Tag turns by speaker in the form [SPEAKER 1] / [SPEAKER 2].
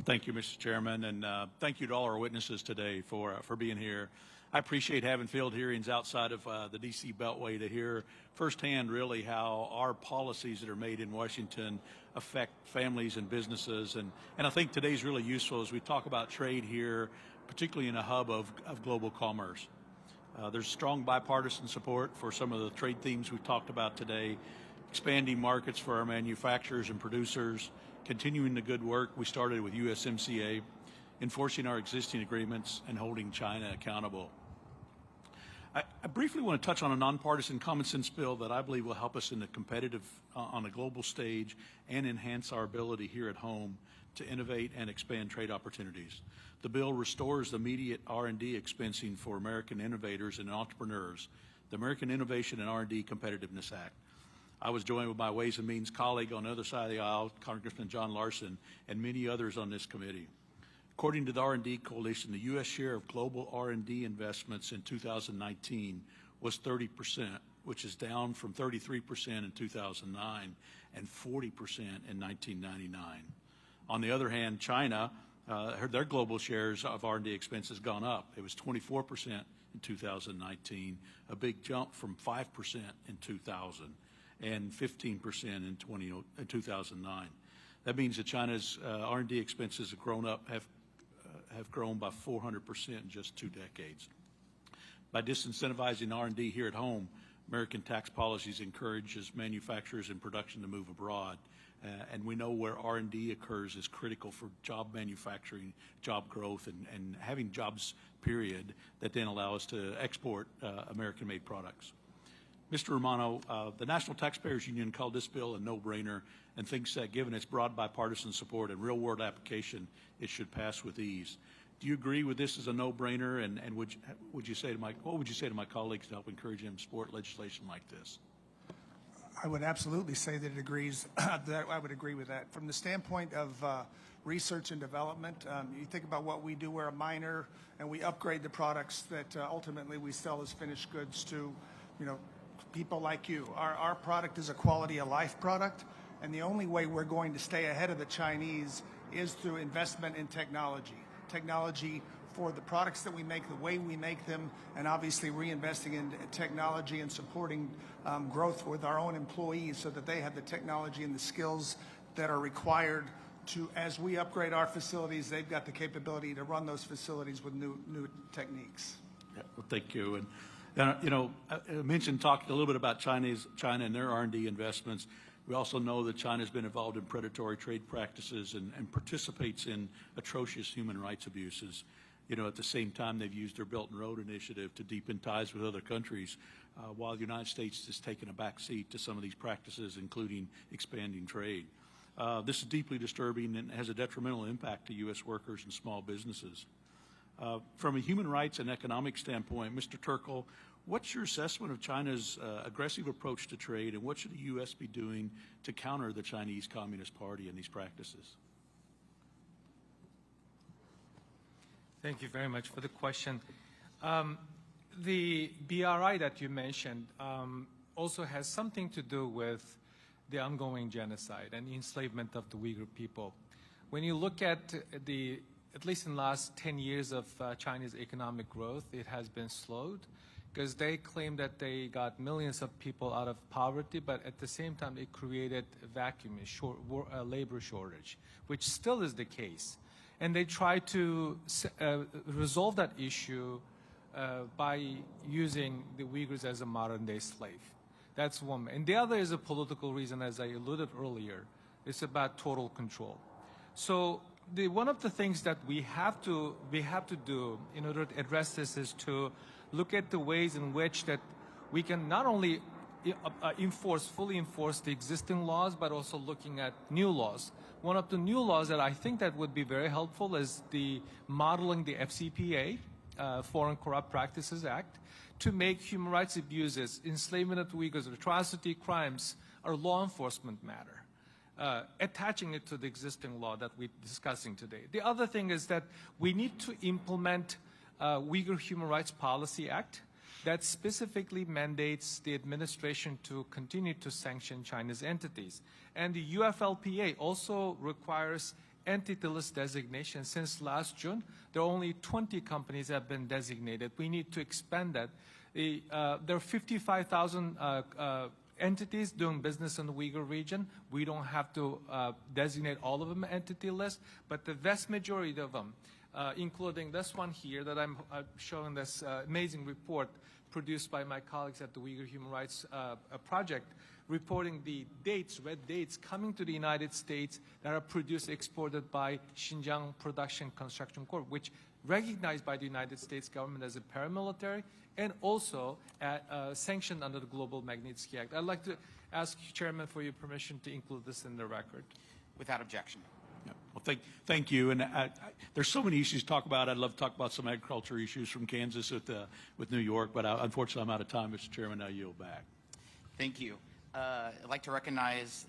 [SPEAKER 1] Thank you, Mr. Chairman, and thank you to all our witnesses today for being here. I appreciate having field hearings outside of the D.C. Beltway to hear firsthand really how our policies that are made in Washington affect families and businesses. And I think today's really useful as we talk about trade here, particularly in a hub of global commerce. There's strong bipartisan support for some of the trade themes we've talked about today, expanding markets for our manufacturers and producers, continuing the good work we started with USMCA, enforcing our existing agreements, and holding China accountable. I briefly want to touch on a nonpartisan common sense bill that I believe will help us in the competitive on a global stage and enhance our ability here at home to innovate and expand trade opportunities. The bill restores the immediate R&D expensing for American innovators and entrepreneurs, the American Innovation and R&D Competitiveness Act. I was joined with my Ways and Means colleague on the other side of the aisle, Congressman John Larson, and many others on this committee. According to the R&D Coalition, the U.S. share of global R&D investments in 2019 was 30%, which is down from 33% in 2009 and 40% in 1999. On the other hand, China, their global shares of R&D expenses gone up. It was 24% in 2019, a big jump from 5% in 2000 and 15% in 2009. That means that China's R&D expenses have grown by 400% in just 2 decades. By disincentivizing R&D here at home, American tax policies encourages manufacturers and production to move abroad. And we know where R&D occurs is critical for job manufacturing, job growth, and having jobs, period, that then allow us to export American-made products. Mr. Romano, the National Taxpayers Union called this bill a no-brainer and thinks that given its broad bipartisan support and real-world application, it should pass with ease. Do you agree with this as a no-brainer, and what would you say to my colleagues to help encourage them to support legislation like this?
[SPEAKER 2] I would absolutely say that it agrees. That I would agree with that. From the standpoint of research and development, you think about what we do. We're a miner, and we upgrade the products that ultimately we sell as finished goods to, people like you. Our product is a quality of life product, and the only way we're going to stay ahead of the Chinese is through investment in technology. Technology for the products that we make, the way we make them, and obviously reinvesting in technology and supporting growth with our own employees so that they have the technology and the skills that are required to, as we upgrade our facilities, they've got the capability to run those facilities with new techniques.
[SPEAKER 1] Yeah, well, thank you. And I talked a little bit about China and their R&D investments. We also know that China's been involved in predatory trade practices and participates in atrocious human rights abuses. At the same time, they've used their Belt and Road Initiative to deepen ties with other countries, while the United States has taken a back seat to some of these practices, including expanding trade. This is deeply disturbing and has a detrimental impact to U.S. workers and small businesses. From a human rights and economic standpoint, Mr. Turkle, what's your assessment of China's aggressive approach to trade, and what should the U.S. be doing to counter the Chinese Communist Party and these practices?
[SPEAKER 3] Thank you very much for the question. The BRI that you mentioned also has something to do with the ongoing genocide and enslavement of the Uyghur people. When you look at least in the last 10 years of China's economic growth, it has been slowed because they claim that they got millions of people out of poverty, but at the same time it created a vacuum, a labor shortage, which still is the case. And they try to resolve that issue by using the Uyghurs as a modern-day slave. That's one. And the other is a political reason, as I alluded earlier. It's about total control. So one of the things that we have to do in order to address this is to look at the ways in which that we can not only fully enforce the existing laws, but also looking at new laws. One of the new laws that I think that would be very helpful is the modeling the FCPA, Foreign Corrupt Practices Act, to make human rights abuses, enslavement of Uyghurs, atrocity crimes, a law enforcement matter. Attaching it to the existing law that we're discussing today. The other thing is that we need to implement Uyghur Human Rights Policy Act that specifically mandates the administration to continue to sanction China's entities. And the UFLPA also requires entity list designation. Since last June, there are only 20 companies that have been designated. We need to expand that. There are 55,000 entities doing business in the Uyghur region. We don't have to designate all of them entity list, but the vast majority of them, including this one here that I'm showing, this amazing report produced by my colleagues at the Uyghur Human Rights Project, reporting the dates, red dates, coming to the United States that are produced, exported by Xinjiang Production Construction Corp., which recognized by the United States government as a paramilitary and also sanctioned under the Global Magnitsky Act. I'd like to ask Chairman for your permission to include this in the record.
[SPEAKER 4] Without objection.
[SPEAKER 1] Yeah. Well, thank you. And there's so many issues to talk about. I'd love to talk about some agriculture issues from Kansas with New York, but unfortunately I'm out of time, Mr. Chairman. I yield back.
[SPEAKER 4] Thank you. I'd like to recognize